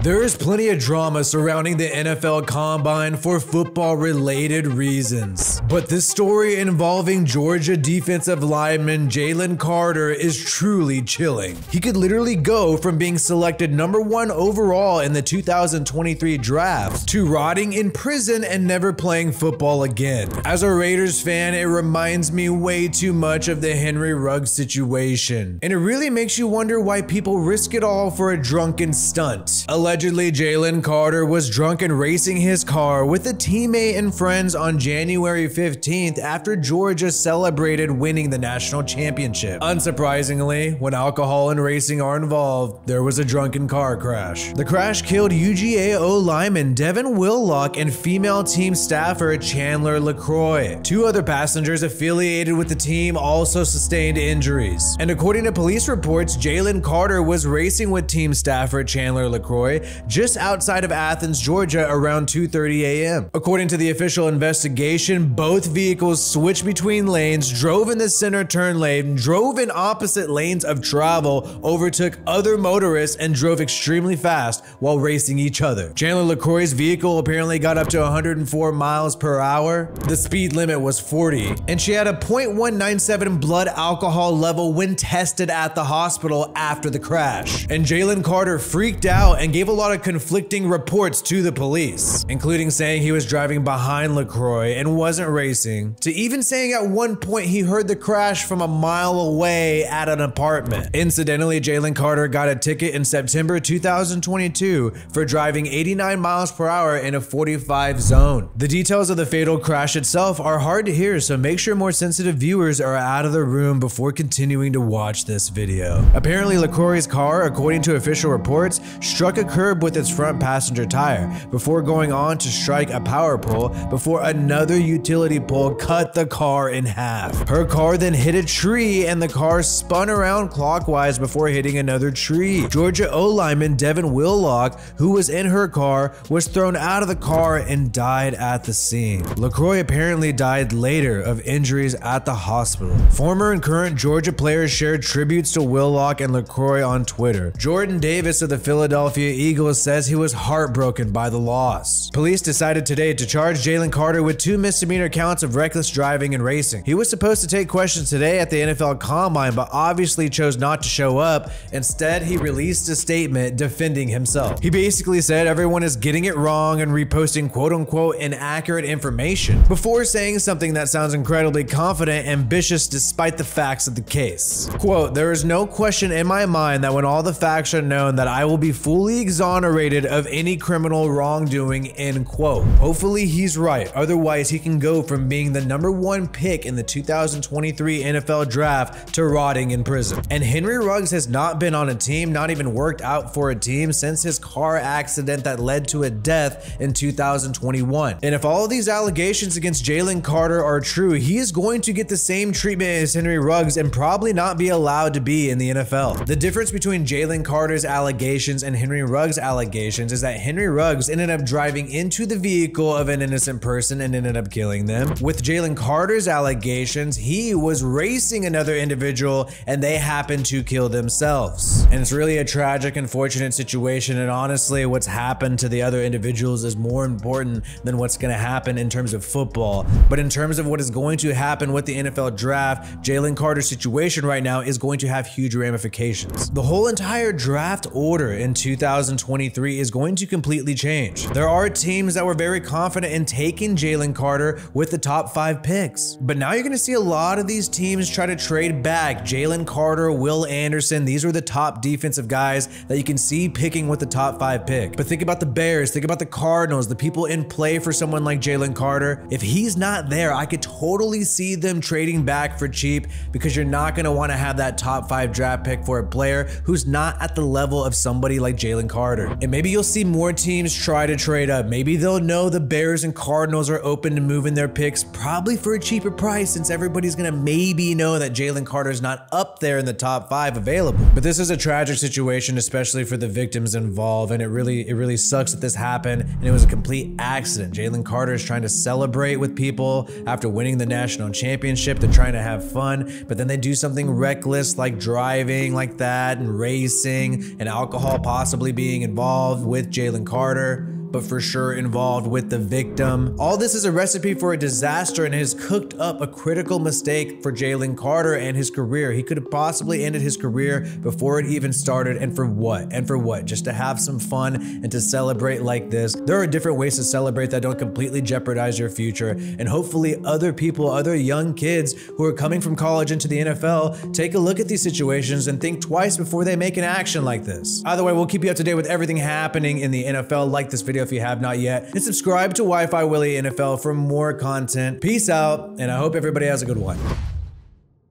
There is plenty of drama surrounding the NFL Combine for football-related reasons. But this story involving Georgia defensive lineman Jalen Carter is truly chilling. He could literally go from being selected #1 overall in the 2023 draft to rotting in prison and never playing football again. As a Raiders fan, it reminds me way too much of the Henry Ruggs situation. And it really makes you wonder why people risk it all for a drunken stunt. Allegedly, Jalen Carter was drunk and racing his car with a teammate and friends on January 15th after Georgia celebrated winning the national championship. Unsurprisingly, when alcohol and racing are involved, there was a drunken car crash. The crash killed UGA-O lineman Devin Willock and female team staffer Chandler LaCroix. Two other passengers affiliated with the team also sustained injuries. And according to police reports, Jalen Carter was racing with team staffer Chandler LaCroix just outside of Athens, Georgia around 2:30 a.m. According to the official investigation, both vehicles switched between lanes, drove in the center turn lane, drove in opposite lanes of travel, overtook other motorists, and drove extremely fast while racing each other. Chandler LaCroix's vehicle apparently got up to 104 miles per hour. The speed limit was 40, and she had a .197 blood alcohol level when tested at the hospital after the crash. And Jalen Carter freaked out and gave a lot of conflicting reports to the police, including saying he was driving behind LaCroix and wasn't racing, to even saying at one point he heard the crash from a mile away at an apartment. Incidentally, Jalen Carter got a ticket in September 2022 for driving 89 miles per hour in a 45 zone. The details of the fatal crash itself are hard to hear, so make sure more sensitive viewers are out of the room before continuing to watch this video. Apparently, LaCroix's car, according to official reports, struck a curb with its front passenger tire before going on to strike a power pole before another utility pole cut the car in half. Her car then hit a tree and the car spun around clockwise before hitting another tree. Georgia O lineman Devin Willock, who was in her car, was thrown out of the car and died at the scene. LaCroix apparently died later of injuries at the hospital. Former and current Georgia players shared tributes to Willock and LaCroix on Twitter. Jordan Davis of the Philadelphia Eagles says he was heartbroken by the loss. Police decided today to charge Jalen Carter with 2 misdemeanor counts of reckless driving and racing. He was supposed to take questions today at the NFL Combine, but obviously chose not to show up. Instead, he released a statement defending himself. He basically said everyone is getting it wrong and reposting quote-unquote inaccurate information before saying something that sounds incredibly confident and ambitious despite the facts of the case. Quote, "There is no question in my mind that when all the facts are known that I will be fully exonerated of any criminal wrongdoing," end quote. Hopefully he's right, otherwise he can go from being the #1 pick in the 2023 NFL draft to rotting in prison. And Henry Ruggs has not been on a team, not even worked out for a team since his car accident that led to a death in 2021. And if all of these allegations against Jalen Carter are true, he is going to get the same treatment as Henry Ruggs and probably not be allowed to be in the NFL. The difference between Jalen Carter's allegations and Henry Ruggs' allegations is that Henry Ruggs ended up driving into the vehicle of an innocent person and ended up killing them. With Jalen Carter's allegations, he was racing another individual and they happened to kill themselves. And it's really a tragic, unfortunate situation, and honestly, what's happened to the other individuals is more important than what's going to happen in terms of football. But in terms of what is going to happen with the NFL draft, Jalen Carter's situation right now is going to have huge ramifications. The whole entire draft order in 2023 is going to completely change. There are teams that were very confident in taking Jalen Carter with the top 5 picks, but now you're going to see a lot of these teams try to trade back. Jalen Carter, Will Anderson, these are the top defensive guys that you can see picking with the top 5 pick. But think about the Bears, think about the Cardinals, the people in play for someone like Jalen Carter. If he's not there, I could totally see them trading back for cheap, because you're not going to want to have that top 5 draft pick for a player who's not at the level of somebody like Jalen Carter. And maybe you'll see more teams try to trade up. Maybe they'll know the Bears and Cardinals are open to moving their picks probably for a cheaper price, since everybody's going to maybe know that Jalen Carter's not up there in the top 5 available. But this is a tragic situation, especially for the victims involved, and it really sucks that this happened, and it was a complete accident. Jalen Carter is trying to celebrate with people after winning the national championship. They're trying to have fun, but then they do something reckless like driving like that and racing and alcohol possibly being being involved with Jalen Carter, but for sure involved with the victim. All this is a recipe for a disaster and has cooked up a critical mistake for Jalen Carter and his career. He could have possibly ended his career before it even started, and for what? And for what? Just to have some fun and to celebrate like this. There are different ways to celebrate that don't completely jeopardize your future, and hopefully other people, other young kids who are coming from college into the NFL, take a look at these situations and think twice before they make an action like this. Either way, we'll keep you up to date with everything happening in the NFL. Like this video if you have not yet, and subscribe to WiFiWillie NFL for more content. Peace out, and I hope everybody has a good one.